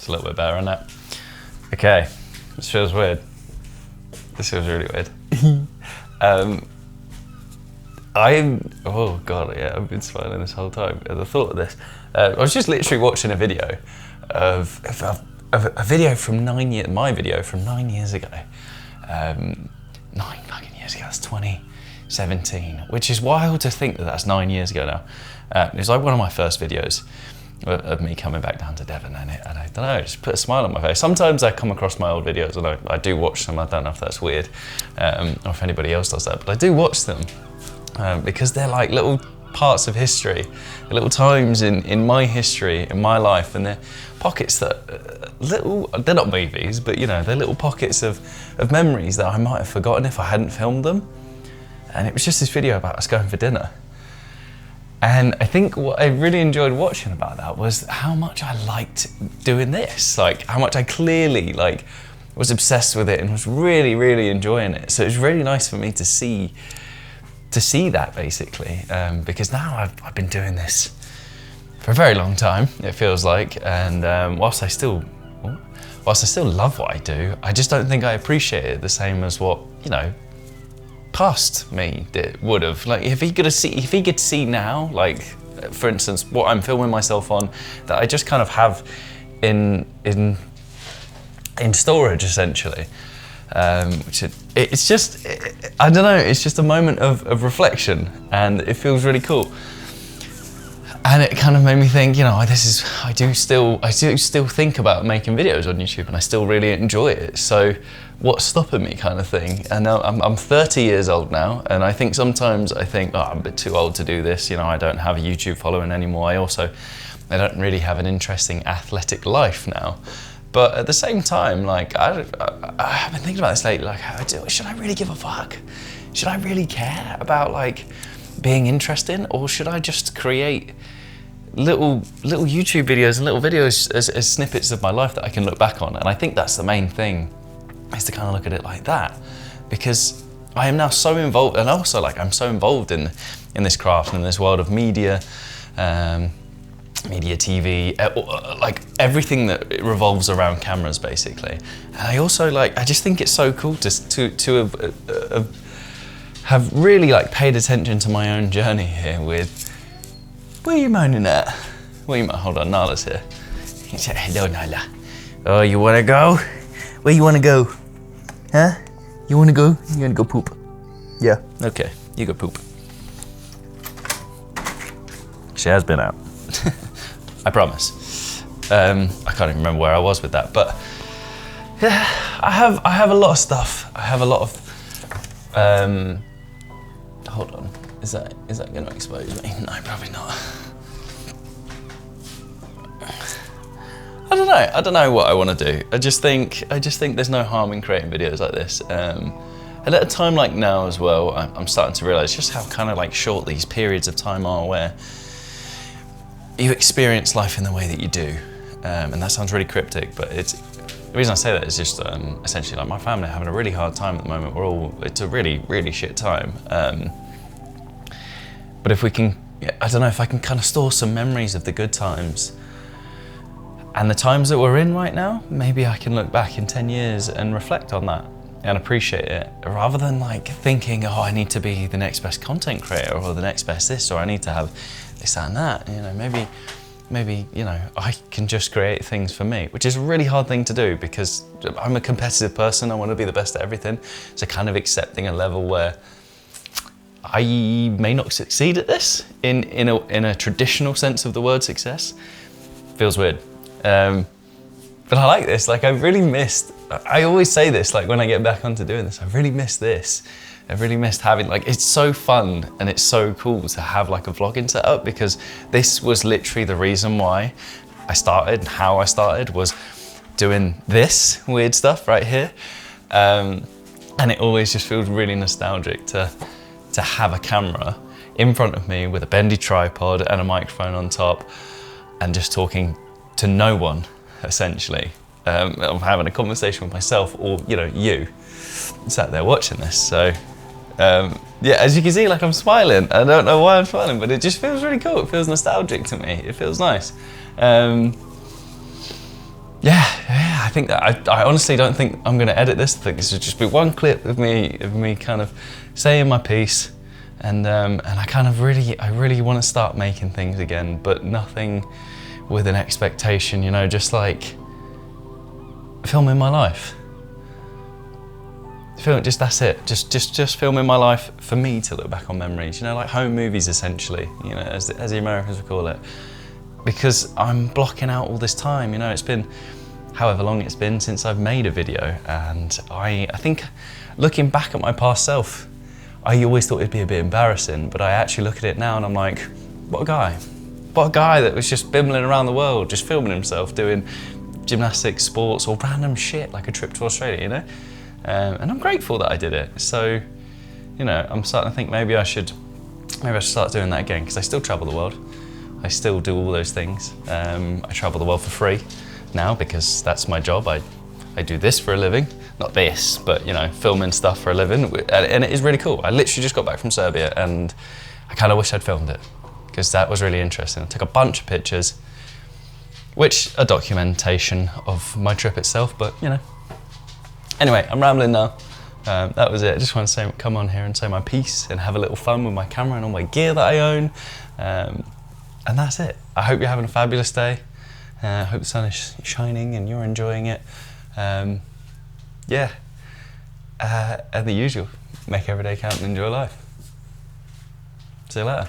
It's a little bit better, isn't it? Okay, this feels weird. This feels really weird. Oh God, yeah, I've been smiling this whole time at the thought of this. I was just literally watching a video of a video from my video from 9 years ago. 9 fucking years ago, that's 2017, which is wild to think that that's 9 years ago now. It was like one of my first videos of me coming back down to Devon, and I don't know, it just put a smile on my face. Sometimes I come across my old videos and I do watch them. I don't know if that's weird or if anybody else does that, but I do watch them because they're like little parts of history, little times in my history, in my life, and they're pockets that they're not movies, but you know, they're little pockets of memories that I might have forgotten if I hadn't filmed them. And it was just this video about us going for dinner. And I think what I really enjoyed watching about that was how much I liked doing this, like how much I clearly like was obsessed with it and was really, really enjoying it. So it was really nice for me to see that basically, because now I've been doing this for a very long time, it feels like, and whilst I still love what I do, I just don't think I appreciate it the same as what, you know, past me would have. Like if he could see now, like for instance, what I'm filming myself on, that I just kind of have in storage essentially, which it's just, I don't know, it's just a moment of reflection, and it feels really cool. And it kind of made me think, you know, I do still think about making videos on YouTube, and I still really enjoy it. So what's stopping me, kind of thing? And now I'm 30 years old now, and I think sometimes I think, oh, I'm a bit too old to do this. You know, I don't have a YouTube following anymore. I don't really have an interesting athletic life now. But at the same time, like I've been thinking about this lately. Like, should I really give a fuck? Should I really care about like being interesting, or should I just create little YouTube videos and little videos as snippets of my life that I can look back on? And I think that's the main thing, is to kind of look at it like that, because I am now so involved, and also like I'm so involved in this craft and in this world of media, media, TV, like everything that revolves around cameras basically. And I also like, I just think it's so cool to have really like paid attention to my own journey here with, where are you moaning at? Hold on, Nala's here. He said, hello Nala. Oh, you wanna go? Where you wanna go? Huh? You wanna go? You wanna go poop? Yeah, okay, you go poop. She has been out. I promise. I can't even remember where I was with that, but yeah, I have a lot of stuff. I have a lot of, hold on, is that gonna expose me? No, probably not. I don't know what I want to do. I just think there's no harm in creating videos like this. And at a time like now as well, I'm starting to realize just how kind of like short these periods of time are where you experience life in the way that you do. And that sounds really cryptic, but the reason I say that is just essentially like my family are having a really hard time at the moment. It's a really, really shit time. But if we can, I don't know, if I can kind of store some memories of the good times and the times that we're in right now, maybe I can look back in 10 years and reflect on that and appreciate it, rather than like thinking, oh, I need to be the next best content creator or the next best this, or I need to have this, that, and that. You know, maybe, you know, I can just create things for me, which is a really hard thing to do because I'm a competitive person. I want to be the best at everything. So kind of accepting a level where I may not succeed at this in a traditional sense of the word success feels weird. But I like this. Like I always say this, like when I get back onto doing this, I really miss this. I really missed having, like, it's so fun and it's so cool to have like a vlogging setup, because this was literally the reason why I started, and how I started was doing this weird stuff right here. And it always just feels really nostalgic to have a camera in front of me with a bendy tripod and a microphone on top and just talking to no one, essentially. I'm having a conversation with myself, or, you know, you sat there watching this. So yeah, as you can see, like I'm smiling. I don't know why I'm smiling, but it just feels really cool. It feels nostalgic to me. It feels nice. yeah, I think that I honestly don't think I'm going to edit this. I think this will just be one clip of me kind of saying my piece, and I kind of really want to start making things again, but nothing with an expectation, you know, just like filming my life. Just that's it. Just filming my life for me to look back on memories, you know, like home movies essentially, you know, as the Americans would call it. Because I'm blocking out all this time, you know, it's been however long it's been since I've made a video, and I think looking back at my past self, I always thought it'd be a bit embarrassing, but I actually look at it now and I'm like, what a guy that was just bimbling around the world, just filming himself doing gymnastics, sports, or random shit like a trip to Australia, you know? And I'm grateful that I did it. So, you know, I'm starting to think maybe I should start doing that again, because I still travel the world. I still do all those things. I travel the world for free now because that's my job. I do this for a living. Not this, but, you know, filming stuff for a living. And it is really cool. I literally just got back from Serbia and I kind of wish I'd filmed it because that was really interesting. I took a bunch of pictures, which are documentation of my trip itself, but, you know. Anyway, I'm rambling now. That was it. I just want to come on here and say my piece and have a little fun with my camera and all my gear that I own. And that's it. I hope you're having a fabulous day. I hope the sun is shining and you're enjoying it. Yeah. And the usual, make every day count and enjoy life. See you later.